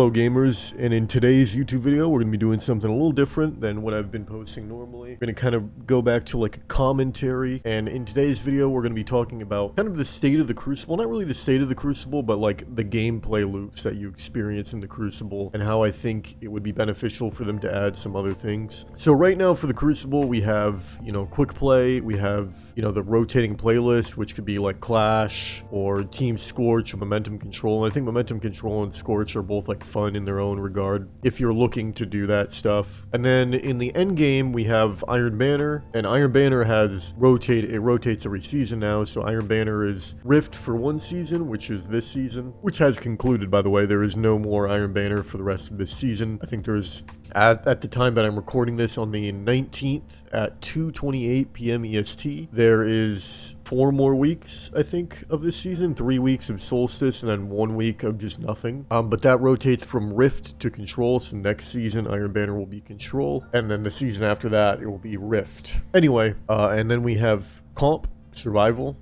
fellow gamers, and in today's YouTube video we're going to be doing something a little different than what I've been posting normally. We're going to kind of go back to like a commentary, and in today's video we're going to be talking about kind of the state of the Crucible, not really the state of the Crucible, but like the gameplay loops that you experience in the Crucible and how I think it would be beneficial for them to add some other things. So right now for the Crucible we have, quick play, we have, the rotating playlist, which could be like Clash or Team Scorch or Momentum Control. And I think Momentum Control and Scorch are both like fun in their own regard if you're looking to do that stuff. And then in the end game we have Iron Banner, and Iron Banner has it rotates every season now. So Iron Banner is Rift for one season, which is this season, which has concluded, by the way. There is no more Iron Banner for the rest of this season. I think there's at the time that I'm recording this on the 19th at 2:28 p.m. EST, there is 4 more weeks, I think, of this season. 3 weeks of Solstice and then 1 week of just nothing. But that rotates from Rift to Control, so next season Iron Banner will be Control, and then the season after that it will be Rift. Anyway, and then we have Comp, Survival,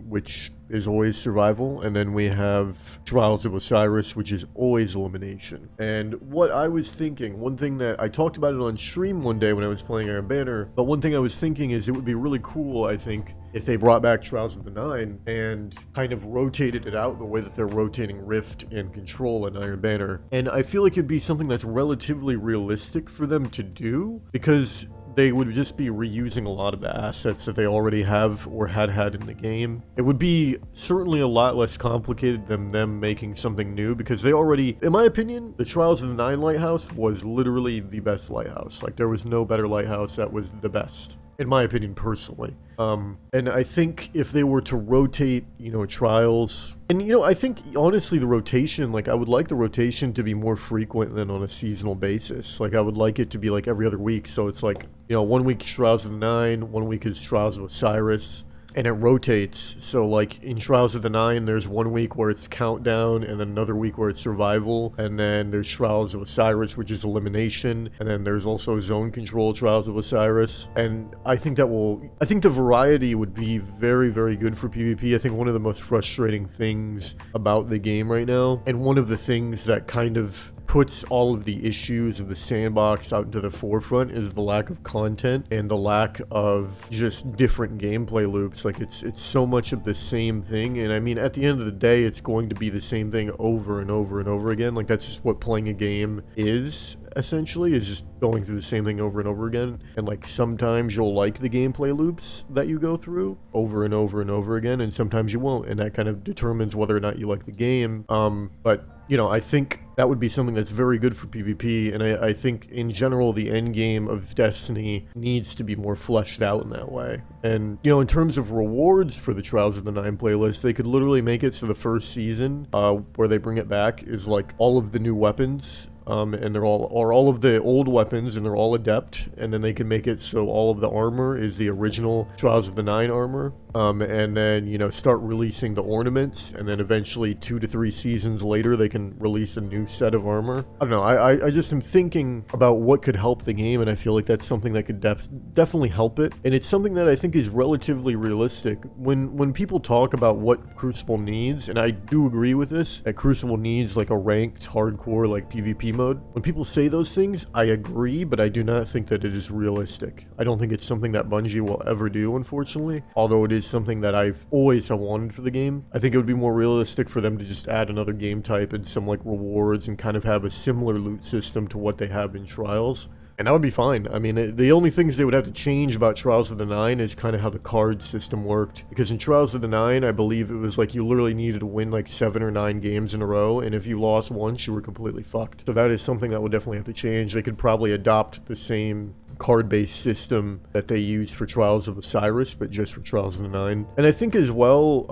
which is always survival, and then we have Trials of Osiris, which is always elimination. And what I was thinking, one thing that I talked about it on stream one day when I was playing Iron Banner, but one thing I was thinking is it would be really cool, I think, if they brought back Trials of the Nine and kind of rotated it out the way that they're rotating Rift and Control and Iron Banner. And I feel like it'd be something that's relatively realistic for them to do, because they would just be reusing a lot of the assets that they already have or had in the game. It would be certainly a lot less complicated than them making something new, because they already, in my opinion, the Trials of the Nine lighthouse was literally the best lighthouse. Like, there was no better lighthouse that was the best, in my opinion, personally. And I think if they were to rotate, Trials, and I think honestly the rotation, like, I would like the rotation to be more frequent than on a seasonal basis. Like, I would like it to be like every other week, so it's like, 1 week is Trials of the Nine, 1 week is Trials of Osiris, and it rotates. So like in Trials of the Nine, there's 1 week where it's Countdown, and then another week where it's Survival, and then there's Trials of Osiris, which is Elimination, and then there's also Zone Control Trials of Osiris. And I think the variety would be very, very good for PvP. I think one of the most frustrating things about the game right now, and one of the things that kind of puts all of the issues of the sandbox out into the forefront, is the lack of content and the lack of just different gameplay loops. Like, it's so much of the same thing, and I mean, at the end of the day, it's going to be the same thing over and over and over again. Like, that's just what playing a game is, essentially, is just going through the same thing over and over again. And like, sometimes you'll like the gameplay loops that you go through over and over and over again, and sometimes you won't, and that kind of determines whether or not you like the game. But I think that would be something that's very good for PvP, and I think in general the end game of Destiny needs to be more fleshed out in that way. And in terms of rewards for the Trials of the Nine playlist, they could literally make it so the first season where they bring it back is like all of the new weapons, and they're all of the old weapons, and they're all adept, and then they can make it so all of the armor is the original Trials of the Nine armor, and then start releasing the ornaments, and then eventually 2 to 3 seasons later they can release a new set of armor. I don't know, I just am thinking about what could help the game, and I feel like that's something that could definitely help it, and it's something that I think is relatively realistic. When people talk about what Crucible needs, and I do agree with this, that Crucible needs like a ranked hardcore like PvP mode. When people say those things, I agree, but I do not think that it is realistic. I don't think it's something that Bungie will ever do, unfortunately, although it is something that I've always wanted for the game. I think it would be more realistic for them to just add another game type and some like rewards and kind of have a similar loot system to what they have in Trials. And that would be fine. I mean, the only things they would have to change about Trials of the Nine is kind of how the card system worked. Because in Trials of the Nine, I believe it was like you literally needed to win like 7 or 9 games in a row, and if you lost once, you were completely fucked. So that is something that would definitely have to change. They could probably adopt the same card-based system that they used for Trials of Osiris, but just for Trials of the Nine. And I think as well,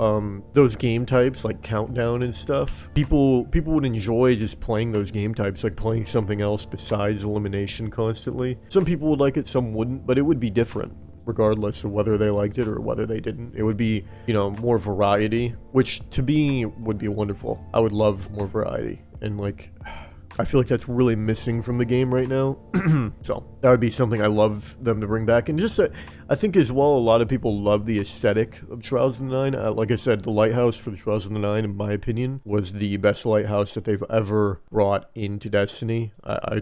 those game types like Countdown and stuff, people would enjoy just playing those game types, like playing something else besides Elimination constantly. Some people would like it, some wouldn't, but it would be different regardless of whether they liked it or whether they didn't. It would be, more variety, which to me would be wonderful. I would love more variety, and like, I feel like that's really missing from the game right now. So that would be something I love them to bring back. And just I think as well, a lot of people love the aesthetic of Trials of the Nine. Like I said, the lighthouse for the Trials of the Nine, in my opinion, was the best lighthouse that they've ever brought into Destiny. I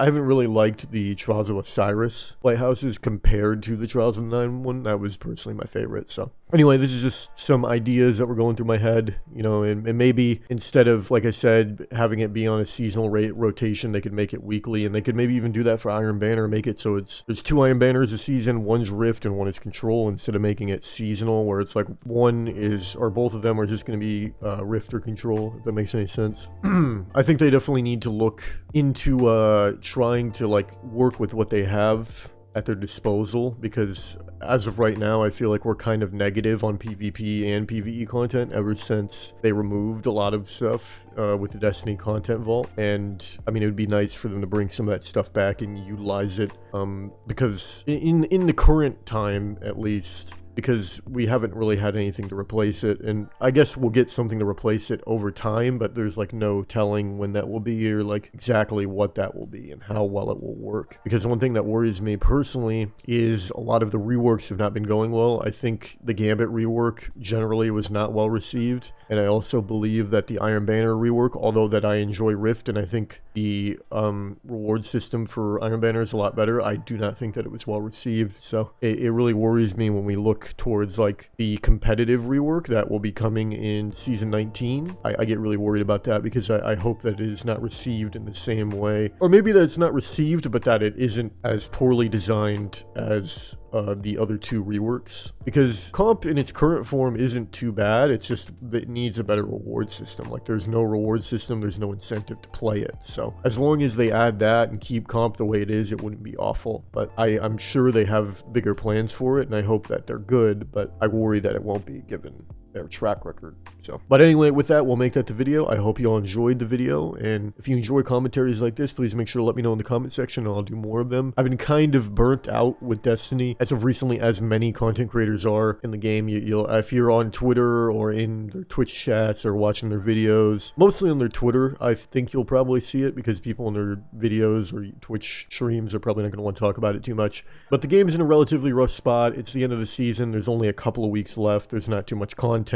haven't really liked the Trials of Osiris lighthouses compared to the Trials of the Nine one. That was personally my favorite. So anyway, this is just some ideas that were going through my head, you know, and maybe instead of, like I said, having it be on a seasonal rotation, they could make it weekly, and they could maybe even do that for Iron Banner, make it so there's 2 Iron Banners a season, one's Rift and one is Control, instead of making it seasonal where it's like one is, or both of them are just going to be Rift or Control, if that makes any sense. I think they definitely need to look into trying to like work with what they have at their disposal, because as of right now, I feel like we're kind of negative on PvP and PvE content ever since they removed a lot of stuff with the Destiny content vault. And I mean, it would be nice for them to bring some of that stuff back and utilize it, because in the current time, at least, because we haven't really had anything to replace it, and I guess we'll get something to replace it over time, but there's like no telling when that will be, or like exactly what that will be and how well it will work. Because one thing that worries me personally is a lot of the reworks have not been going well. I think the Gambit rework generally was not well received, and I also believe that the Iron Banner rework, although that I enjoy Rift and I think the reward system for Iron Banner is a lot better, I do not think that it was well received. So it really worries me when we look towards like the competitive rework that will be coming in season 19. I get really worried about that, because I hope that it is not received in the same way, or maybe that it's not received but that it isn't as poorly designed as the other 2 reworks, because comp in its current form isn't too bad. It's just that it needs a better reward system. Like, there's no reward system, there's no incentive to play it. So as long as they add that and keep comp the way it is, it wouldn't be awful. But I'm sure they have bigger plans for it, and I hope that they're good, but I worry that it won't be, given their track record. So, but anyway, with that, we'll make that the video. I hope you all enjoyed the video, and if you enjoy commentaries like this, please make sure to let me know in the comment section, and I'll do more of them. I've been kind of burnt out with Destiny as of recently, as many content creators are in the game. If you're on Twitter or in their Twitch chats or watching their videos, mostly on their Twitter, I think you'll probably see it, because people in their videos or Twitch streams are probably not going to want to talk about it too much. But the game's in a relatively rough spot. It's the end of the season. There's only a couple of weeks left. There's not too much content.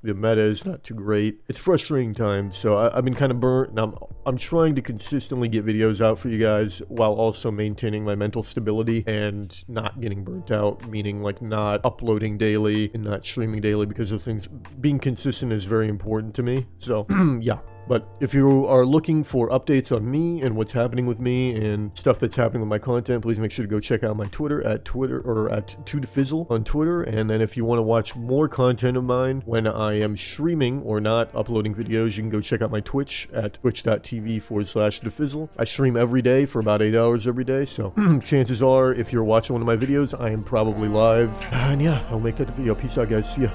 The meta is not too great. It's frustrating times, so I've been kind of burnt, and I'm trying to consistently get videos out for you guys while also maintaining my mental stability and not getting burnt out, meaning like not uploading daily and not streaming daily because of things. Being consistent is very important to me. So yeah. But if you are looking for updates on me and what's happening with me and stuff that's happening with my content, please make sure to go check out my Twitter at Diffizzle on Twitter. And then if you want to watch more content of mine when I am streaming or not uploading videos, you can go check out my Twitch at twitch.tv/Diffizzle. I stream every day for about 8 hours every day, so chances are, if you're watching one of my videos, I am probably live. And yeah, I'll make that the video. Peace out, guys. See ya.